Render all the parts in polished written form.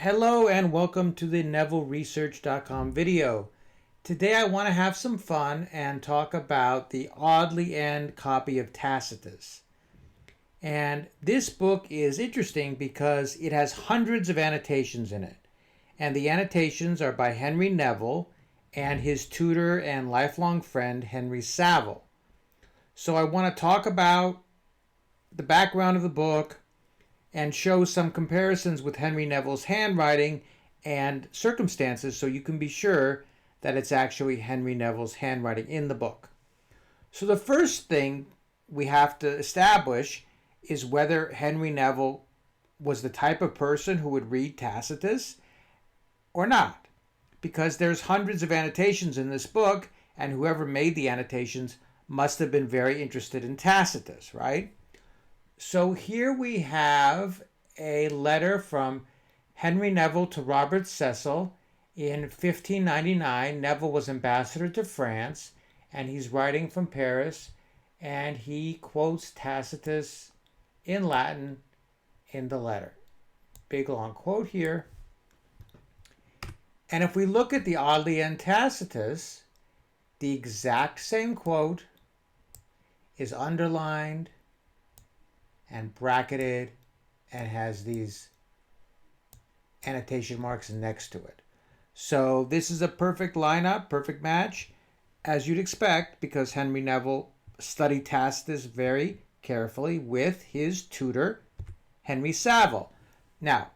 Hello and welcome to the NevilleResearch.com video. Today I want to have some fun and talk about the Audley end copy of Tacitus. And this book is interesting because it has hundreds of annotations in it. And the annotations are by Henry Neville and his tutor and lifelong friend Henry Savile. So I want to talk about the background of the book and show some comparisons with Henry Neville's handwriting and circumstances so you can be sure that it's actually Henry Neville's handwriting in the book. So the first thing we have to establish is whether Henry Neville was the type of person who would read Tacitus or not, because there's hundreds of annotations in this book, and whoever made the annotations must have been very interested in Tacitus, right? So here we have a letter from Henry Neville to Robert Cecil in 1599. Neville was ambassador to France, and he's writing from Paris, and he quotes Tacitus in Latin in the letter. Big long quote here. And if we look at the Audley and Tacitus, the exact same quote is underlined and bracketed and has these annotation marks next to it. So this is a perfect lineup, perfect match, as you'd expect, because Henry Neville studied Tacitus very carefully with his tutor, Henry Savile. Now,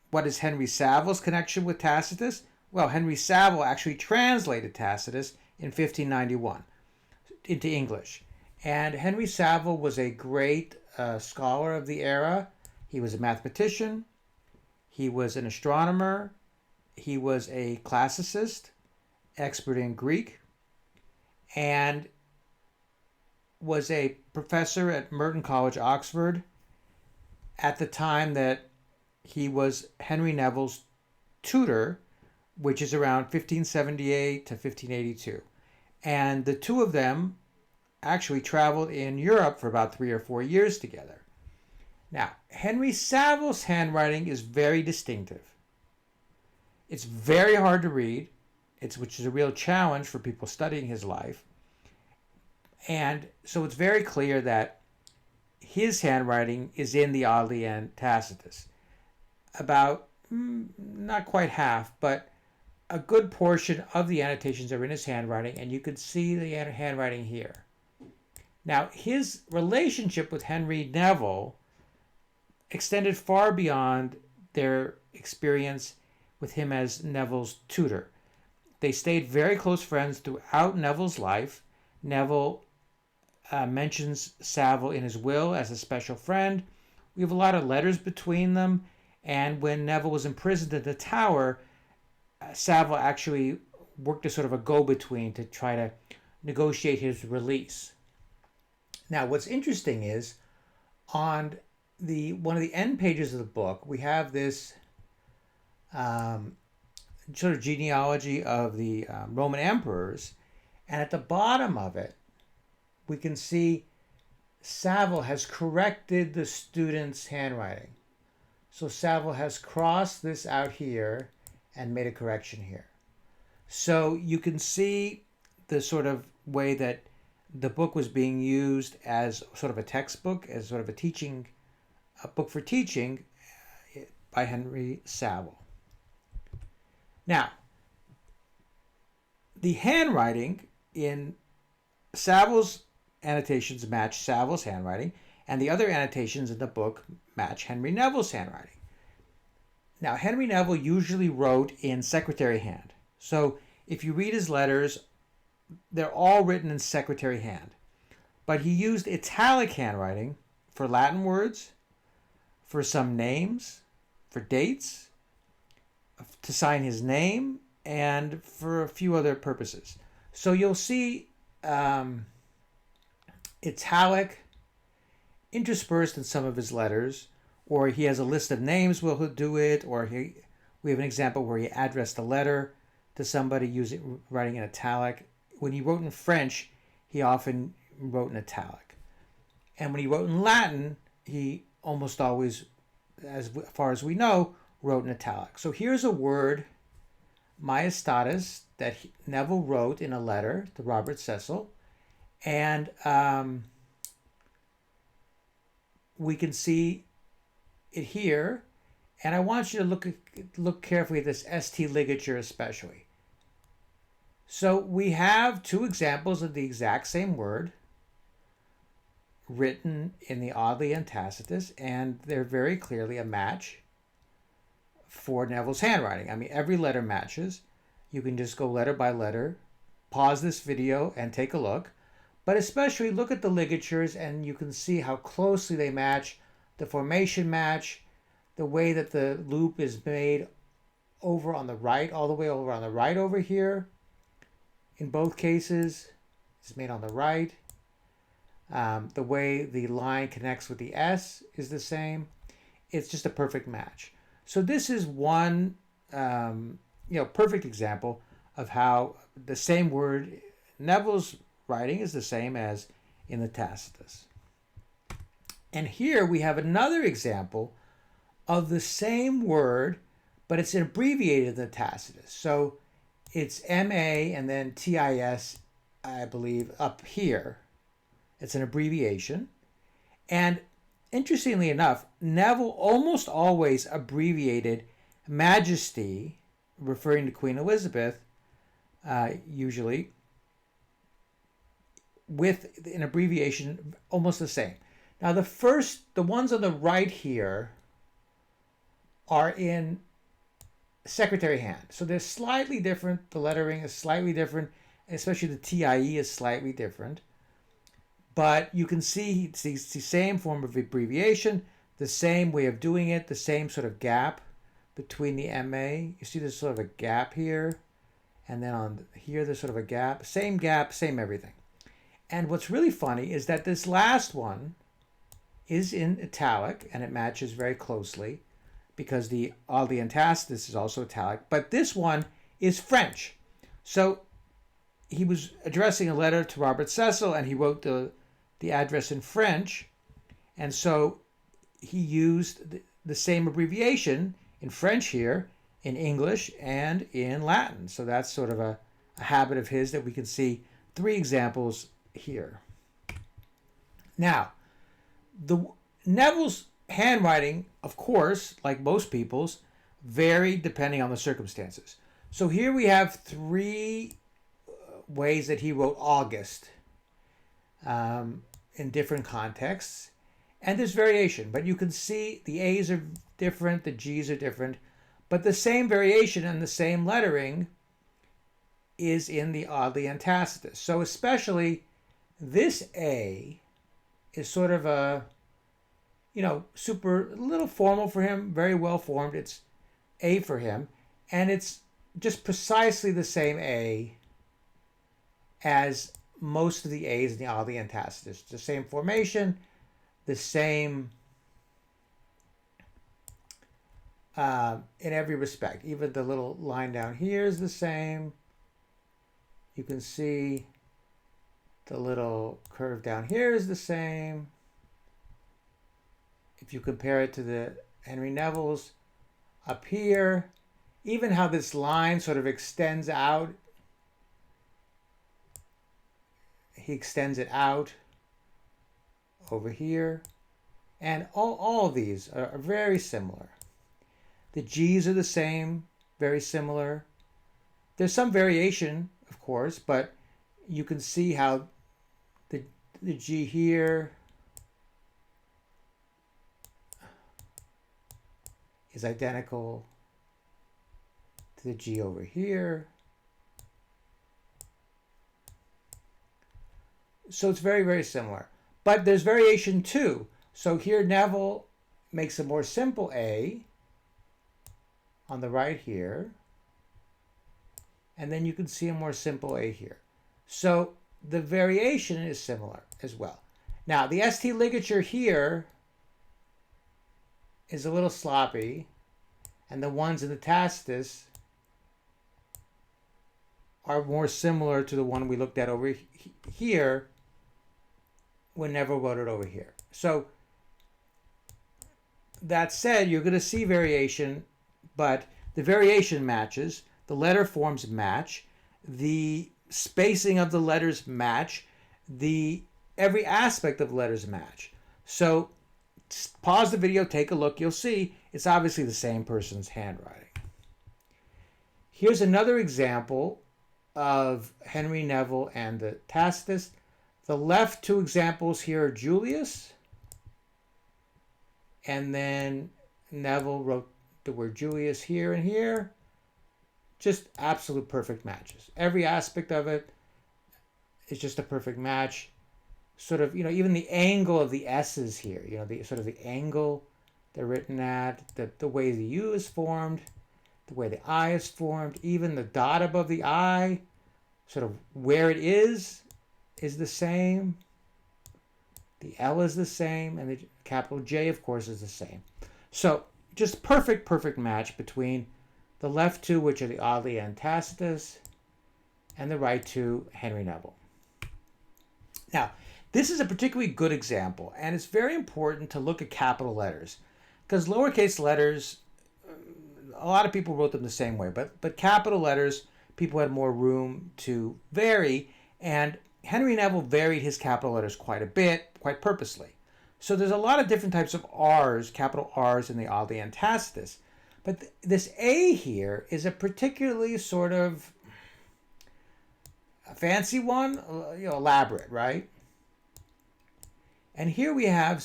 what is Henry Savile's connection with Tacitus? Well, Henry Savile actually translated Tacitus in 1591 into English. And Henry Savile was a great scholar of the era. He was a mathematician. He was an astronomer. He was a classicist, expert in Greek, and was a professor at Merton College, Oxford, at the time that he was Henry Neville's tutor, which is around 1578 to 1582. And the two of them actually traveled in Europe for about 3 or 4 years together. Now, Henry Savile's handwriting is very distinctive. It's very hard to read, which is a real challenge for people studying his life. And so it's very clear that his handwriting is in the Audley and Tacitus. About, not quite half, but a good portion of the annotations are in his handwriting, and you could see the handwriting here. Now, his relationship with Henry Neville extended far beyond their experience with him as Neville's tutor. They stayed very close friends throughout Neville's life. Neville mentions Savile in his will as a special friend. We have a lot of letters between them, and when Neville was imprisoned in the Tower, Savile actually worked as sort of a go-between to try to negotiate his release. Now, what's interesting is on one of the end pages of the book, we have this sort of genealogy of the Roman emperors, and at the bottom of it, we can see Savile has corrected the student's handwriting. So Savile has crossed this out here and made a correction here. So you can see the sort of way that the book was being used as sort of a textbook, as sort of a book for teaching by Henry Savile. Now, the handwriting in Savile's annotations match Savile's handwriting, and the other annotations in the book match Henry Neville's handwriting. Now, Henry Neville usually wrote in secretary hand. So if you read his letters, they're all written in secretary hand. But he used italic handwriting for Latin words, for some names, for dates, to sign his name, and for a few other purposes. So you'll see italic interspersed in some of his letters, or he has a list of names where he'll do it, or we have an example where he addressed a letter to somebody writing in italic. When he wrote in French, he often wrote in italic. And when he wrote in Latin, he almost always, as far as we know, wrote in italic. So here's a word, majestatis, that Neville wrote in a letter to Robert Cecil. And we can see it here. And I want you to look carefully at this ST ligature especially. So we have two examples of the exact same word written in the Audley and Tacitus, and they're very clearly a match for Neville's handwriting. I mean, every letter matches. You can just go letter by letter, pause this video and take a look. But especially look at the ligatures and you can see how closely they match, the formation match, the way that the loop is made over on the right, all the way over on the right over here. In both cases, it's made on the right. The way the line connects with the S is the same. It's just a perfect match. So this is one perfect example of how the same word, Neville's writing is the same as in the Tacitus. And here we have another example of the same word, but it's abbreviated in the Tacitus. So it's MA and then TIS, I believe, up here. It's an abbreviation. And interestingly enough, Neville almost always abbreviated Majesty, referring to Queen Elizabeth, usually, with an abbreviation almost the same. Now the ones on the right here are in secretary hand. So they're slightly different. The lettering is slightly different, especially the TIE is slightly different. But you can see it's the same form of abbreviation, the same way of doing it, the same sort of gap between the MA. You see there's sort of a gap here, and then on here there's sort of a gap, same everything. And what's really funny is that this last one is in italic, and it matches very closely because the Audley and Tacitus is also italic, but this one is French. So he was addressing a letter to Robert Cecil, and he wrote the address in French, and so he used the same abbreviation in French here, in English, and in Latin. So that's sort of a habit of his that we can see three examples here. Now, Neville's handwriting, of course, like most people's, varied depending on the circumstances. So here we have three ways that he wrote August in different contexts, and there's variation, but you can see the A's are different, the G's are different, but the same variation and the same lettering is in the Audley and Tacitus. So especially this A is sort of a, super, a little formal for him, very well formed. It's A for him, and it's just precisely the same A as most of the A's in the Audley and Tacitus. The same formation, the same in every respect. Even the little line down here is the same. You can see the little curve down here is the same. If you compare it to the Henry Neville's up here, even how this line sort of extends out, he extends it out over here, and all of these are very similar. The G's are the same, very similar. There's some variation, of course, but you can see how the G here is identical to the G over here. So it's very, very similar. But there's variation too. So here Neville makes a more simple A on the right here. And then you can see a more simple A here. So the variation is similar as well. Now the ST ligature here is a little sloppy, and the ones in the Tacitus are more similar to the one we looked at over here when Neville wrote it over here. So that said, you're going to see variation but the variation matches, the letter forms match, the spacing of the letters match, every aspect of the letters match. So pause the video, take a look, you'll see it's obviously the same person's handwriting. Here's another example of Henry Neville and the Tacitus. The left two examples here are Julius, and then Neville wrote the word Julius here and here. Just absolute perfect matches. Every aspect of it is just a perfect match. Sort of, even the angle of the S's here, the sort of the angle they're written at, the way the U is formed, the way the I is formed, even the dot above the I, sort of where it is the same. The L is the same, and the capital J, of course, is the same. So just perfect match between the left two, which are the Audley and Tacitus, and the right two, Henry Neville. Now, this is a particularly good example, and it's very important to look at capital letters, because lowercase letters, a lot of people wrote them the same way, but capital letters, people had more room to vary, and Henry Neville varied his capital letters quite a bit, quite purposely. So there's a lot of different types of R's, capital R's in the Audley and Tacitus. But this A here is a particularly sort of a fancy one, elaborate, right? And here we have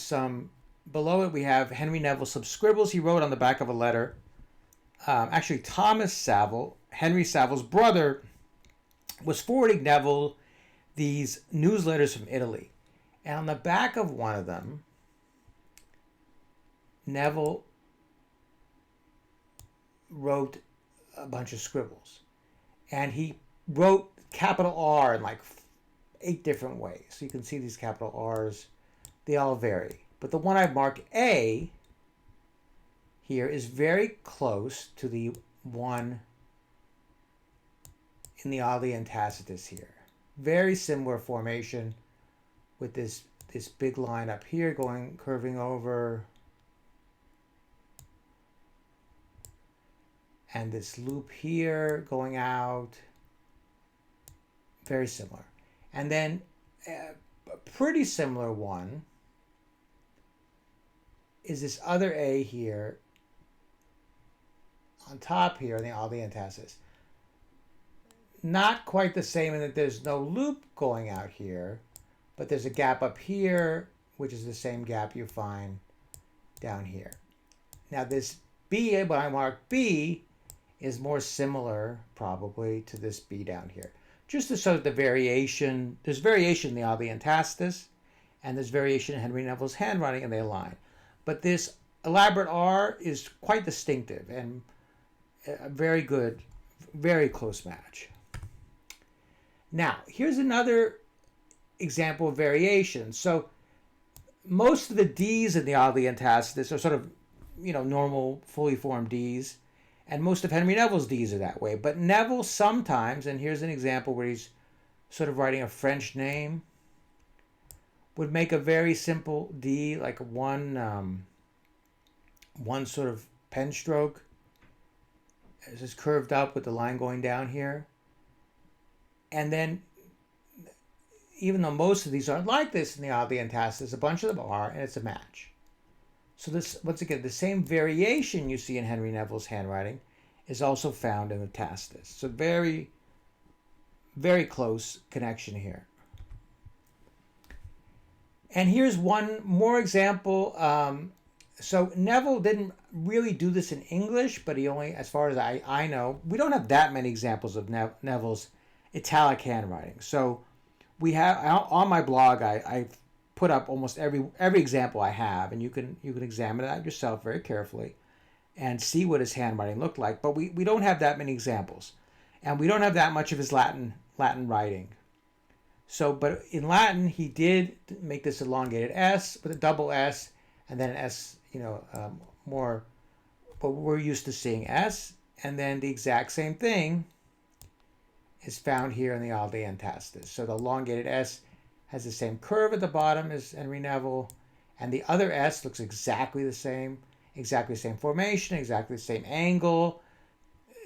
below it we have Henry Neville, some scribbles he wrote on the back of a letter. Actually, Thomas Savile, Henry Savile's brother, was forwarding Neville these newsletters from Italy. And on the back of one of them, Neville wrote a bunch of scribbles. And he wrote capital R in like 8 different ways. So you can see these capital R's, they all vary. But the one I've marked A here is very close to the one in the Audley and Tacitus here. Very similar formation with this big line up here curving over, and this loop here going out. Very similar. And then a pretty similar one is this other A here on top here in the Audley and Tacitus. Not quite the same in that there's no loop going out here, but there's a gap up here, which is the same gap you find down here. Now this B, when I mark B, is more similar probably to this B down here. Just to show the variation, there's variation in the Audley and Tacitus, and there's variation in Henry Neville's handwriting, and they align. But this elaborate R is quite distinctive and a very good, very close match. Now, here's another example of variation. So most of the D's in the Audley and Tacitus are sort of, normal, fully formed D's. And most of Henry Neville's D's are that way. But Neville sometimes, and here's an example where he's sort of writing a French name, would make a very simple D, like one sort of pen stroke. It's just curved up with the line going down here. And then, even though most of these aren't like this in the Audley and Tacitus, a bunch of them are, and it's a match. So this, once again, the same variation you see in Henry Neville's handwriting is also found in the Tacitus. So very, very close connection here. And here's one more example. So Neville didn't really do this in English, but he only, as far as I know, we don't have that many examples of Neville's italic handwriting. So we have, on my blog, I've put up almost every example I have, and you can examine it out yourself very carefully and see what his handwriting looked like. But we don't have that many examples, and we don't have that much of his Latin writing. So, but in Latin, he did make this elongated S with a double S, and then an S, more, but we're used to seeing S, and then the exact same thing is found here in the Audley and Tacitus. So the elongated S has the same curve at the bottom as Henry Neville, and the other S looks exactly the same, exactly the same formation, exactly the same angle,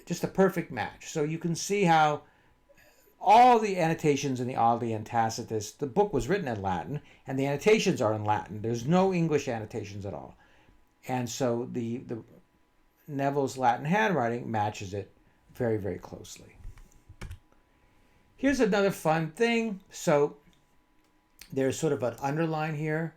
just a perfect match. So you can see how all the annotations in the Audley and Tacitus, the book was written in Latin, and the annotations are in Latin. There's no English annotations at all. And so the Neville's Latin handwriting matches it very, very closely. Here's another fun thing. So there's sort of an underline here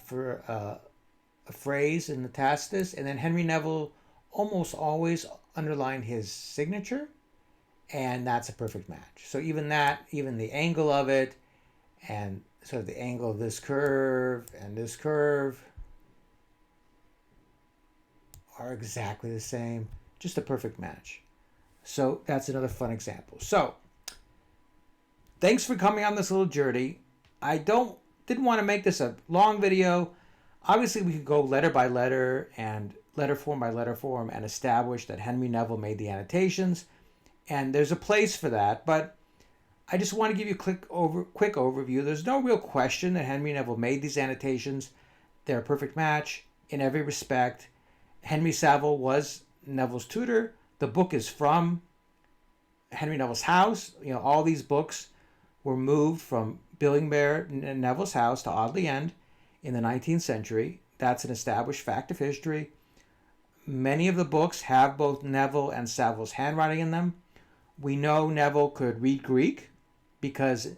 for a phrase in the Tacitus, and then Henry Neville almost always underlined his signature, and that's a perfect match. So even that, even the angle of it, and sort of the angle of this curve and this curve are exactly the same. Just a perfect match. So that's another fun example. So thanks for coming on this little journey. I didn't want to make this a long video. Obviously, we could go letter by letter and letter form by letter form and establish that Henry Neville made the annotations. And there's a place for that, but I just want to give you a quick overview. There's no real question that Henry Neville made these annotations. They're a perfect match in every respect. Henry Savile was Neville's tutor. The book is from Henry Neville's house. You know, all these books were moved from Billingbere Neville's house to Audley End in the 19th century. That's an established fact of history. Many of the books have both Neville and Savile's handwriting in them. We know Neville could read Greek because,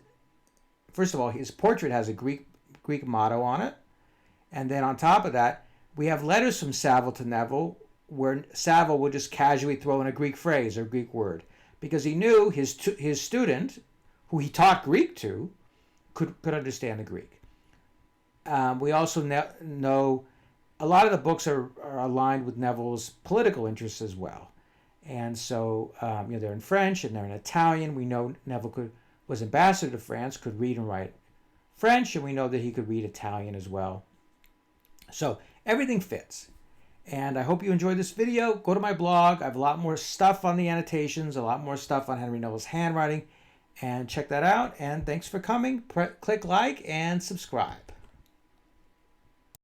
first of all, his portrait has a Greek motto on it. And then on top of that, we have letters from Savile to Neville where Savile would just casually throw in a Greek phrase or Greek word because he knew his student, who he taught Greek to, could understand the Greek. We also know a lot of the books are aligned with Neville's political interests as well. And so, they're in French and they're in Italian. We know Neville was ambassador to France, could read and write French, and we know that he could read Italian as well. So everything fits. And I hope you enjoyed this video. Go to my blog. I have a lot more stuff on the annotations, a lot more stuff on Henry Neville's handwriting, and check that out. And thanks for coming. Click like and subscribe.